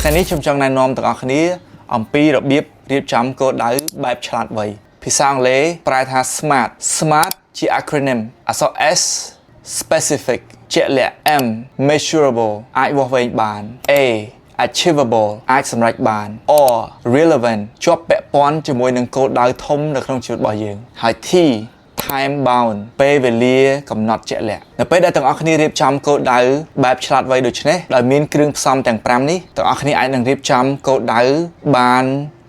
ថ្ងៃនេះខ្ញុំចង់ណែនាំទាំងអស់គ្នាអំពីរបៀបរៀបចំគោលដៅបែបឆ្លាតវៃភាសាអង់គ្លេសប្រែថា SMART ជា acronym អក្សរ S specific ជាក់លាក់ M measurable អាចវាស់វែងបាន A achievable អាចសម្រេចបាន or relevant ជាប់ពាក់ព័ន្ធជាមួយនឹងគោលដៅធំនៅក្នុងជីវិតរបស់យើងហើយ T time bound ពេលវេលាកំណត់ជាក់លាក់នៅពេលដែលទាំងអស់គ្នារៀបចំគោលដៅបែបឆ្លាតវៃដូចនេះដោយមានគ្រឿងផ្សំទាំង5នេះទាំងអស់គ្នាអាចនឹងរៀបចំគោលដៅបាន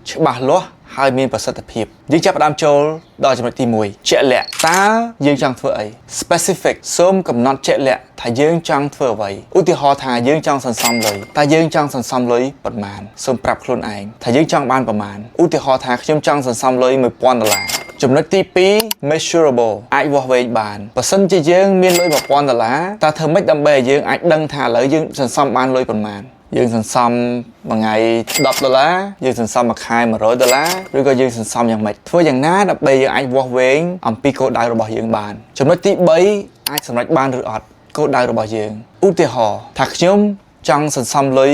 ច្បាស់លាស់ហើយមានប្រសិទ្ធភាពយើងចាប់ផ្ដើមចូលដល់ចំណុចទី1ជាក់លាក់តើយើងចង់ធ្វើអី specific សូមកំណត់ជាក់លាក់ថាយើងចង់ធ្វើអ្វីឧទាហរណ៍ថាយើងចង់សន្សំលុយតើយើងចង់សន្សំលុយប៉ុន្មានសូមប្រាប់ខ្លួនឯងថាយើងចង់បានប៉ុន្មានឧទាហរណ៍ថាខ្ញុំចង់សន្សំលុយ$1000ចំណុចទី2 measurable អាចវាស់វែងបានបើសិនជាយើងមានលុយ$1000តើធ្វើម៉េចដើម្បីឲ្យយើងអាចដឹងថាឥឡូវយើងសន្សំបានលុយប៉ុន្មានយើងសន្សំមួយថ្ងៃ$10យើងសន្សំមួយខែ$100ឬក៏យើងសន្សំយ៉ាងម៉េចធ្វើយ៉ាងណាដើម្បីយើងអាចវាស់វែងអំពីគោលដៅរបស់យើងបានចំណុចទី3អាចសម្រេចបានឬអត់គោលដៅរបស់យើងឧទាហរណ៍ថាខ្ញុំចង់សន្សំលុយ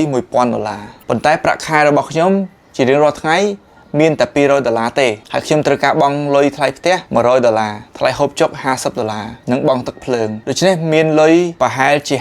$1000ប៉ុន្តែប្រាក់ខែរបស់ខ្ញុំជារៀងរាល់ថ្ងៃមានតែ$200ទេហើយខ្ញុំត្រូវការបង់លុយថ្លៃផ្ទះ$100ថ្លៃហូបចុក$50និងបង់ទឹកភ្លើងដូច្នេះមានលុយប្រហែលជា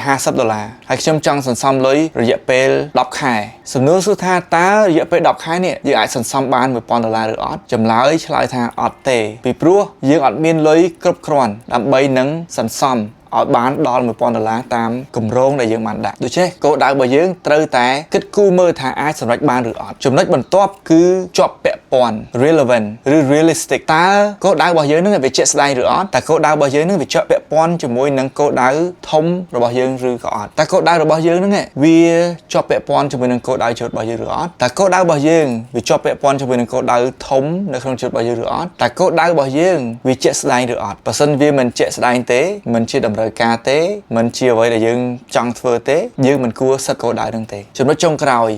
$50ហើយខ្ញុំចង់សន្សំលុយរយៈពេល10ខែសំណួរសួរថាតើរយៈពេល10ខែនេះយើងអាចសន្សំបាន$1000ឬអត់ចម្លើយឆ្លើយថាអត់ទេពីព្រោះយើងអត់មានលុយគ្រប់គ្រាន់ដើម្បីនឹងសន្សំឲ្យបានដល់$1000តាមគម្រោងដែលយើងបានដាក់ដូច្នេះគោលដៅរបស់យើងត្រូវតែគិតគូរមើលថាអាចសម្រេចបានឬអត់ចំណុចបន្ទាប់គឺជាប់ពាក់ព័ន្ធ relevant ឬ realistic តើគោលដៅរបស់យើងនឹងវាជាក់ស្ដែងឬអត់តើគោលដៅរបស់យើងនឹងវាជាប់ពាក់ព័ន្ធជាមួយនឹងគោលដៅធំរបស់យើងឬក៏អត់តើគោលដៅរបស់យើងនឹងវាជាប់ពាក់ព័ន្ធជាមួយនឹងគោលដៅជីវិតរបស់យើងឬអត់តើគោលដៅរបស់យើងវាជាប់ពាក់ព័ន្ធជាមួយនឹងគោលដៅធំនៅក្នុងជីវិតរបស់យើងឬអត់តើគោលដៅរបស់យើងវាជាក់ស្ដែងឬអត់បើសិនវាមិនជាក់ស្ដែងទេមិនជាតម្រូវការទេមិនជាអ្វីដែលយើងចង់ធ្វើទេយើងមិនគួរសិតគោលដៅនឹងទេចំណុចចុងក្រោយ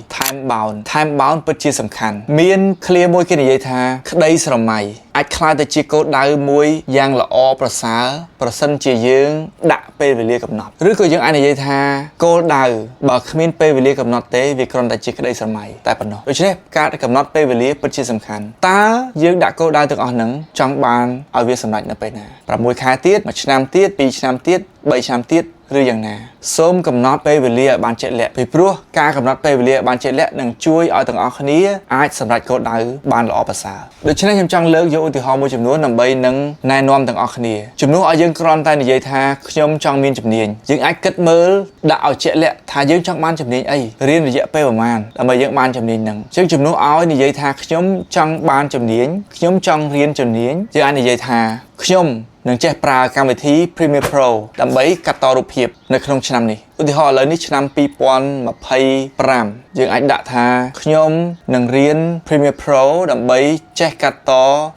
time bound ពិតជាសំខាន់មានឃ្លាមួយគេនិយាយថាក្តីស្រមៃអាចខ្លាយទៅជាគោលដៅមួយយ៉ាងល្អប្រសើរប្រសិនជាយើងដាក់ពេលវេលាកំណត់ឬក៏យើងអាចនិយាយថាគោលដៅបើគ្មានពេលវេលាកំណត់ទេវាគ្រាន់តែជាក្តីស្រមៃតែប៉ុណ្ណោះដូច្នេះការកំណត់ពេលវេលាពិតជាសំខាន់តើយើងដាក់គោលដៅទាំងអស់ហ្នឹងចង់បានឲ្យវាសម្រេចនៅពេលណា6ខែទៀត1ឆ្នាំទៀត2ឆ្នាំទៀត3ឆ្នាំទៀតឬយ៉ាងណាសូមកំណត់ពេលវេលាឲ្យបានជាក់លាក់ពីព្រោះការកំណត់ពេលវេលាឲ្យបានជាក់លាក់នឹងជួយឲ្យទាំងអស់គ្នាអាចសម្រេចគោលដៅបានល្អប្រសើរដូច្នេះខ្ញុំចង់លើកយកឧទាហរណ៍មួយចំនួនដើម្បីនឹងណែនាំទាំងអស់គ្នាជំនួសឲ្យយើងគ្រាន់តែនិយាយថាខ្ញុំចង់មានជំនាញយើងអាចគិតមើលដាក់ឲ្យជាក់លាក់ថាយើងចង់បានជំនាញអីរៀនរយៈពេលប្រហែលដើម្បីយើងបានជំនាញហ្នឹងជាងជំនួសឲ្យនិយាយថាខ្ញុំចង់បានជំនាញខ្ញុំចង់រៀនជំនាញយើងអាចនិយាយថាខ្ញុំនឹងចេះប្រើកម្មវិធី Premiere Pro ដើម្បីកាត់តរូបភាពនៅក្នុងឆ្នាំនេះឧទាហរណ៍ឥឡូវនេះឆ្នាំ2025យើងអាចដាក់ថាខ្ញុំនឹងរៀន Premiere Pro ដើម្បីចេះកាត់ត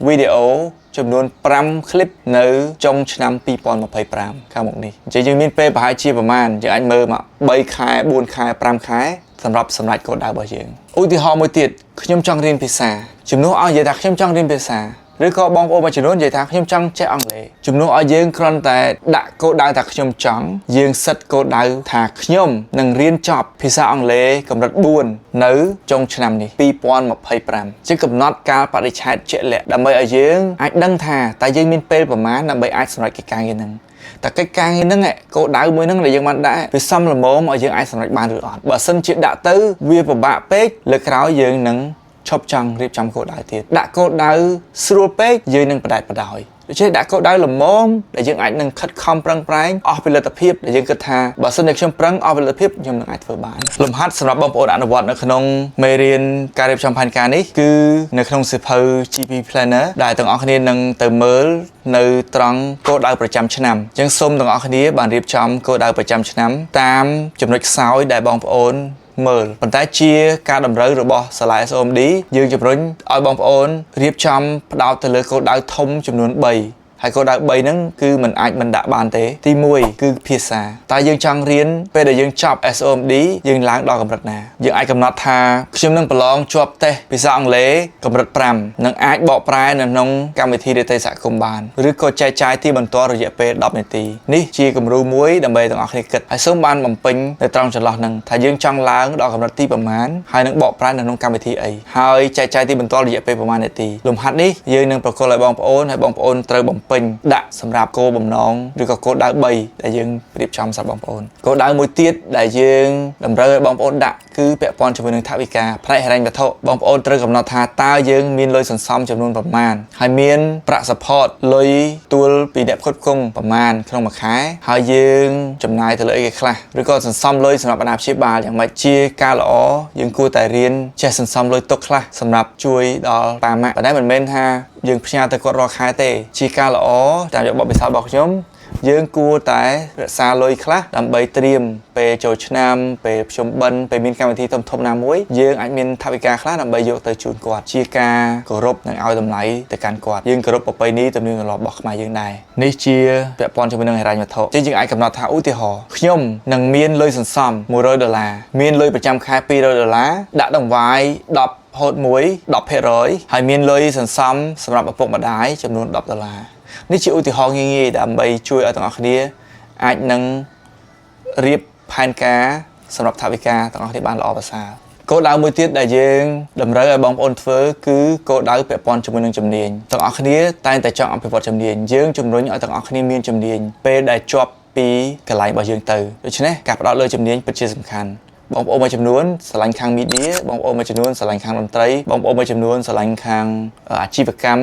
វីដេអូចំនួន5 clip នៅចុងឆ្នាំ2025ខាងមុខនេះអញ្ចឹងយើងមានពេលប្រហែលជាប្រហែលយើងអាចមើលមក3ខែ4ខែ5ខែសម្រាប់សម្រេចគោលដៅរបស់យើងឧទាហរណ៍មួយទៀតខ្ញុំចង់រៀនភាសាជំនួសឲ្យនិយាយថាខ្ញុំចង់រៀនភាសាឬក៏បងប្អូនមួយចំនួននិយាយថាខ្ញុំចង់ចេះអង់គ្លេសជំនួសឲ្យយើងគ្រាន់តែដាក់គោលដៅថាខ្ញុំចង់យើងសិតគោលដៅថាខ្ញុំនឹងរៀនចប់ភាសាអង់គ្លេសកម្រិត4នៅចុងឆ្នាំនេះ2025ជាកំណត់កាលបរិច្ឆេទជាក់លាក់ដើម្បីឲ្យយើងអាចដឹងថាតើយើងមានពេលប្រមាណដើម្បីអាចសម្រេចកិច្ចការងារហ្នឹងតែកិច្ចការងារហ្នឹងគោលដៅមួយហ្នឹងដែលយើងបានដាក់វាសមល្មមឲ្យយើងអាចសម្រេចបានឬអត់បើសិនជាដាក់ទៅវាពិបាកពេកលើក្រោយយើងនឹងឈប់ចង់រៀបចំគោលដៅទៀតដាក់គោលដៅស្រួលពេកយើងនឹងបដែតបដោយដូច្នេះដាក់គោលដៅល្មមដែលយើងអាចនឹងខិតខំប្រឹងប្រែងអស់ពីលទ្ធភាពដែលយើងគិតថាបើសិនជាខ្ញុំប្រឹងអស់ពីលទ្ធភាពខ្ញុំនឹងអាចធ្វើបានលំហាត់សម្រាប់បងប្អូនអនុវត្តនៅក្នុងមេរៀនការរៀបចំផែនការនេះគឺនៅក្នុងសៀវភៅ GP Planner ដែលទាំងអស់គ្នានឹងទៅមើលនៅត្រង់គោលដៅប្រចាំឆ្នាំអញ្ចឹងសូមទាំងអស់គ្នាបានរៀបចំគោលដៅប្រចាំឆ្នាំតាមចំណុចខ្សោយដែលបងប្អូនមើលប៉ុន្តែជាការតម្រូវរបស់សាលា SOMD យើងជំរុញឲ្យបងប្អូនរៀបចំផ្ដោតទៅលើគោលដៅធំចំនួន3 ហើយគោលដៅ3ហ្នឹងគឺมันអាចមិនដាក់បានទេទី1គឺភាសាតើយើងចង់រៀនពេលដែលយើងចប់ SOMD យើងឡើងដល់កម្រិតណាយើងអាចកំណត់ថាខ្ញុំនឹងប្រឡងជាប់តេស្តភាសាអង់គ្លេសកម្រិត5នឹងអាចបកប្រែនៅក្នុងកម្មវិធីនីតិសហគមន៍បានឬក៏ចែកចាយទីបន្ទាល់រយៈពេល10នាទីនេះជាគំរូមួយដើម្បីទាំងអស់គ្នាគិតហើយសូមបានបំពេញនៅត្រង់ចន្លោះហ្នឹងថាយើងចង់ឡើងដល់កម្រិតទីប្រមាណហើយនឹងបកប្រែនៅក្នុងកម្មវិធីអីហើយចែកចាយទីបន្ទាល់រយៈពេលប្រមាណនាទីលំហាត់នេះយើងនឹងប្រកល់ឲ្យបងប្អូនហើយបងប្អូនត្រូវបំពេញដាក់សម្រាប់គោលបំណងឬក៏គោលដៅ3ដែលយើងរៀបចំសម្រាប់បងប្អូនគោលដៅមួយទៀតដែលយើងតម្រូវឲ្យបងប្អូនដាក់គឺពាក់ព័ន្ធជាមួយនឹងថវិកាផ្នែកហិរញ្ញវត្ថុបងប្អូនត្រូវកំណត់ថាតើយើងមានលុយសន្សំចំនួនប្រមាណហើយមានប្រាក់ support លុយទួលពីអ្នកផ្គត់ផ្គង់ប្រមាណក្នុងមួយខែហើយយើងចំណាយទៅលើអីគេខ្លះឬក៏សន្សំលុយសម្រាប់អាណាព្យាបាលយ៉ាងម៉េចជាការល្អយើងគួរតែរៀនចេះសន្សំលុយទុកខ្លះសម្រាប់ជួយដល់ប៉ាម៉ាក់ប៉ុន្តែមិនមែនថាយើងផ្ញើទៅគាត់រាល់ខែទេជាការល្អតាមយកបទពិសោធន៍របស់ខ្ញុំយើងគួរតែរក្សាលុយខ្លះដើម្បីត្រៀមពេលចូលឆ្នាំពេលភ្ជុំបិណ្ឌពេលមានកម្មវិធីធំៗណាមួយយើងអាចមានថវិកាខ្លះដើម្បីយកទៅជូនគាត់ជាការគោរពនិងឲ្យតម្លៃទៅកាន់គាត់យើងគោរពប្រពៃណីទំនៀមទម្លាប់របស់ខ្មែរយើងដែរនេះជាពាក់ព័ន្ធជាមួយនឹងហិរញ្ញវត្ថុយើងអាចកំណត់ថាឧទាហរណ៍ខ្ញុំនឹងមានលុយសន្សំ$100មានលុយប្រចាំខែ$200ដាក់ដង្វាយ10ហូត1 10% ហើយមានលុយសន្សំសម្រាប់ឪពុកម្ដាយចំនួន$10នេះជាឧទាហរណ៍ងាយៗដើម្បីជួយឲ្យទាំងអស់គ្នាអាចនឹងរៀបផែនការសម្រាប់ថវិកាទាំងអស់គ្នាបានល្អប្រសើរគោលដៅមួយទៀតដែលយើងតម្រូវឲ្យបងប្អូនធ្វើគឺគោលដៅពាក់ព័ន្ធជាមួយនឹងជំនាញទាំងអស់គ្នាតែងតែចង់អភិវឌ្ឍជំនាញយើងជំរុញឲ្យទាំងអស់គ្នាមានជំនាញពេលដែលជាប់ពីកន្លែងរបស់យើងទៅដូច្នេះការផ្ដោតលើជំនាញពិតជាសំខាន់បងប្អូនមួយចំនួនស្រឡាញ់ខាង media បងប្អូនមួយចំនួនស្រឡាញ់ខាងតន្ត្រីបងប្អូនមួយចំនួនស្រឡាញ់ខាងអាជីវកម្ម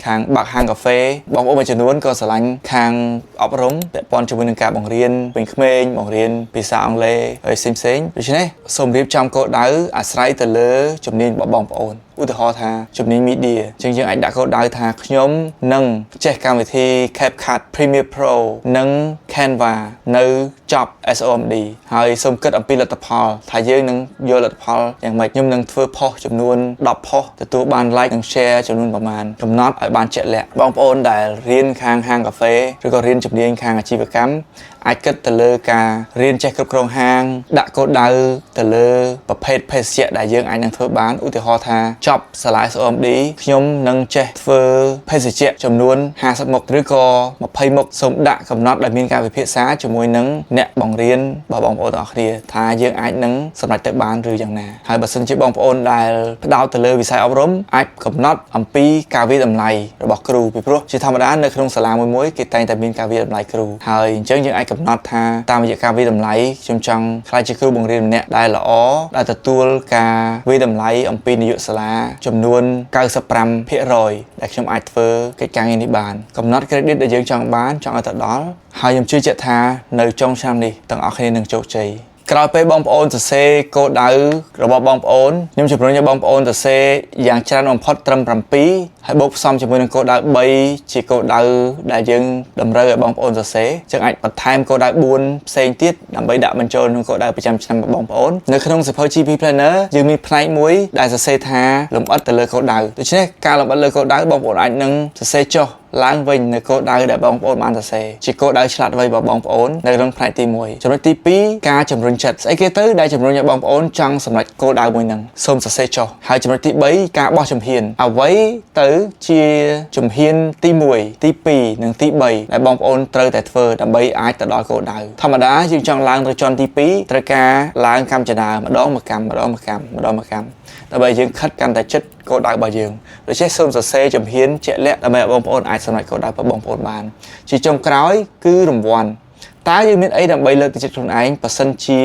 ខាងបើកហាងកាហ្វេបងប្អូនមួយចំនួនក៏ស្រឡាញ់ខាងអប់រំពាក់ព័ន្ធជាមួយនឹងការបង្រៀនក្មេងៗបង្រៀនភាសាអង់គ្លេសហើយផ្សេងៗដូច្នេះសូមរៀបចំគោលដៅអាស្រ័យទៅលើជំនាញរបស់បងប្អូនឧទាហរណ៍ថាជំនាញ media អញ្ចឹងយើងអាចដាក់គោលដៅថាខ្ញុំនឹងចេះកម្មវិធី CapCut Premiere Pro និង Canva នៅចប់ SOMD ហើយសូមគិតអំពីលទ្ធផលថាយើងនឹងយកលទ្ធផលយ៉ាងម៉េចខ្ញុំនឹងធ្វើ post ចំនួន10 post ទទួលបាន like និង share ចំនួនប្រមាណកំណត់ឲ្យបានជាក់លាក់បងប្អូនដែលរៀនខាងហាងកាហ្វេឬក៏រៀនជំនាញខាងអាជីវកម្មអាចគិតទៅលើការរៀនចេះគ្រប់គ្រងហាងដាក់គោលដៅទៅលើប្រភេទភេសជ្ជៈដែលយើងអាចនឹងធ្វើបានឧទាហរណ៍ថាចប់សាលា SOMD ខ្ញុំនឹងចេះធ្វើភេសជ្ជៈចំនួន50មុខឬក៏20មុខសូមដាក់កំណត់ដែលមានការពិភាក្សាជាមួយនឹងអ្នកបង្រៀនរបស់បងប្អូនទាំងអស់គ្នាថាយើងអាចនឹងសម្រេចទៅបានឬយ៉ាងណាហើយបើសិនជាបងប្អូនដែលផ្ដោតទៅលើវិស័យអប់រំអាចកំណត់អំពីការវិតម្លៃរបស់គ្រូពីព្រោះជាធម្មតានៅក្នុងសាលាមួយគេតែងតែមានការវិតម្លៃគ្រូហើយអញ្ចឹងយើងអាចកំណត់ថាតាមរយៈការវិតម្លៃខ្ញុំចង់ខ្លាចជាគ្រូបង្រៀនម្នាក់ដែលល្អដែលទទួលការវិតម្លៃអំពីនាយកសាលាចំនួន 95% ដែលខ្ញុំអាចធ្វើកិច្ចការងារនេះបានកំណត់ credit ដែលយើងចង់បានចង់ឲ្យទៅដល់ហើយខ្ញុំជឿជាក់ថានៅចុងឆ្នាំនេះទាំងអស់គ្នានឹងជោគជ័យក្រោយពេលបងប្អូនសរសេរគោលដៅរបស់បងប្អូនខ្ញុំជំរុញឲ្យបងប្អូនសរសេរយ៉ាងច្រើនបំផុតត្រឹម7ហើយបូកផ្សំជាមួយនឹងគោលដៅ3ជាគោលដៅដែលយើងតម្រូវឲ្យបងប្អូនសរសេរចឹងអាចបន្ថែមគោលដៅ4ផ្សេងទៀតដើម្បីដាក់បញ្ចូលក្នុងគោលដៅប្រចាំឆ្នាំរបស់បងប្អូននៅក្នុងសៀវភៅ GP Planner យើងមានផ្នែកមួយដែលសរសេរថាលម្អិតទៅលើគោលដៅដូច្នេះការលម្អិតលើគោលដៅបងប្អូនអាចនឹងសរសេរចុះឡើងវិញនៅគោលដៅដែលបងប្អូនបានសរសេរជាគោលដៅឆ្លាតវៃរបស់បងប្អូននៅក្នុងផ្នែកទី1ចំណុចទី2ការជំរុញចិត្តស្អីគេទៅដែលជំរុញឲ្យបងប្អូនចង់សម្រេចគោលដៅមួយហ្នឹងសូមសរសេរចុះហើយចំណុចទី3ការបោះជំហានអ្វីទៅជាជំហានទី1ទី2និងទី3ដែលបងប្អូនត្រូវតែធ្វើដើម្បីអាចទៅដល់គោលដៅធម្មតាយើងចង់ឡើងទៅជាន់ទី2ត្រូវការឡើងកម្មចនាម្ដងមួយកម្មដើម្បីយើងខិតកាន់តែចិត្តគោលដៅរបស់យើងដូច្នេះសូមសរសេរជំហានជាក់លាក់ដើម្បីឲ្យបងប្អូនអាចសម្រេចគោលដៅរបស់បងប្អូនបានជាចុងក្រោយគឺរង្វាន់តើយើងមានអីដើម្បីលើកទឹកចិត្តខ្លួនឯងបើសិនជា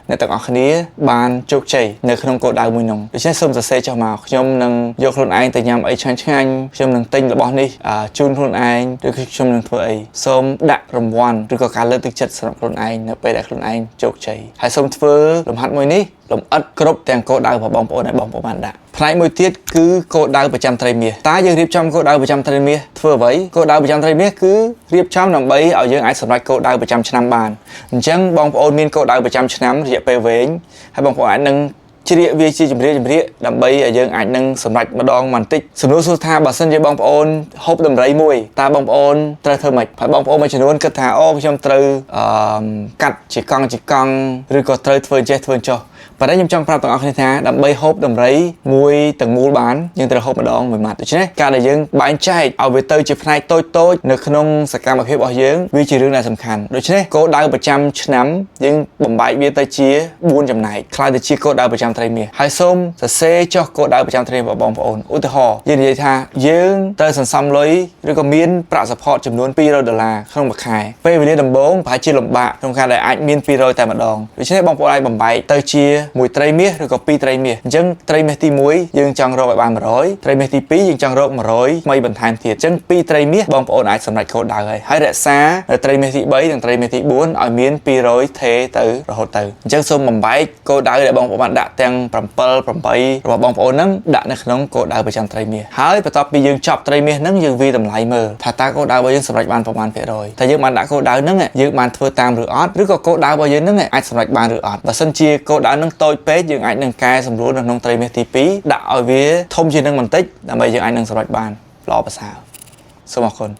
អ្នកទាំងអស់គ្នាបានជោគជ័យនៅក្នុងគោលដៅមួយនោះដូច្នេះសូមសរសេរចុះមកខ្ញុំនឹងយកខ្លួនឯងទៅញ៉ាំអីឆ្ងាញ់ខ្ញុំនឹងទិញរបស់នេះជូនខ្លួនឯងឬខ្ញុំនឹងធ្វើអីសូមដាក់រង្វាន់ឬក៏ការលើកទឹកចិត្តសម្រាប់ខ្លួនឯងនៅពេលដែលខ្លួនឯងជោគជ័យហើយសូមធ្វើលំហាត់មួយនេះលម្អិតគ្រប់ទាំងគោលដៅរបស់បងប្អូនដែលបងប្អូនបានដាក់ផ្នែកមួយទៀតគឺគោលដៅប្រចាំត្រីមាសតើយើងរៀបចំគោលដៅប្រចាំត្រីមាសធ្វើអ្វីគោលដៅប្រចាំត្រីមាសគឺរៀបចំដើម្បីឲ្យយើងអាចសម្រេចគោលដៅប្រចាំឆ្នាំបានអញ្ចឹងបងប្អូនមានគោលដៅប្រចាំឆ្នាំរយៈពេលវែងហើយបងប្អូនអាចនឹង ជ្រៀកវាជាចម្រៀកដើម្បីឲ្យយើងអាចនឹងសម្រេចម្ដងបន្តិចសំណួរសួរថាបើសិនជាបងប្អូនហូបដំរីមួយតើបងប្អូនត្រូវធ្វើម៉េចហើយបងប្អូនមួយចំនួនគិតថាអូខ្ញុំត្រូវកាត់ជាកង់ឬក៏ត្រូវធ្វើចេះធ្វើចុះប៉ុន្តែខ្ញុំចង់ប្រាប់ទាំងអស់គ្នាថាដើម្បីហូបដំរីមួយទាំងមូលបានយើងត្រូវហូបម្ដងមួយម៉ាត់ដូច្នេះការដែលយើងបែងចែកឲ្យវាទៅជាផ្នែកតូចនៅក្នុងសកម្មភាពរបស់យើងវាជារឿងដែលសំខាន់ដូច្នេះគោលដៅប្រចាំឆ្នាំយើងបំបែកវាទៅជា4ចំណែកខ្ល้ายទៅជាគោលដៅប្រចាំត្រីមាសហើយសូមសរសេរចុះគោលដៅប្រចាំត្រីរបស់បងប្អូនឧទាហរណ៍យើងនិយាយថាយើងត្រូវសន្សំលុយឬក៏មានប្រាក់ support ចំនួន$200ក្នុងមួយខែពេលវេលាដំបូងប្រហែលជាលំបាកក្នុងការដែលអាចមាន200តែម្ដងដូច្នេះបងប្អូនអាចបំបែកទៅជាមួយត្រីមាសឬក៏2ត្រីមាសអញ្ចឹងត្រីមាសទី1យើងចង់រកឲ្យបាន100ត្រីមាសទី2យើងចង់រក100ថ្មីបន្ថែមទៀតអញ្ចឹង2ត្រីមាសបងប្អូនអាចសម្រេចគោលដៅហើយរក្សាត្រីមាសទី3និងត្រីមាសទី4ឲ្យមាន200ថេទៅរហូតទៅអញ្ចឹងសូមបំបែកគោលដៅដែលបងប្អូនបានដាក់ទាំង7 8របស់បងប្អូនហ្នឹងដាក់នៅក្នុងគោលដៅប្រចាំត្រីមាសហើយបន្ទាប់ពីយើងចប់ត្រីមាសហ្នឹងយើងវាតម្លៃមើលថាតើគោលដៅរបស់យើងសម្រេចបានប្រមាណភាគរយតែយើងបានដាក់គោលដៅហ្នឹងយើងបានធ្វើតាមឬអត់ឬក៏គោលដៅរបស់យើងហ្នឹងអាចសម្រេចបានឬអត់បើសិនជាគោលដៅហ្នឹងតូចពេកយើងអាចនឹងកែសម្រួលនៅក្នុងត្រីមាសទី2ដាក់ឲ្យវាធំជាងនឹងបន្តិចដើម្បីយើងអាចនឹងសម្រេចបានល្អប្រសើរសូមអរគុណ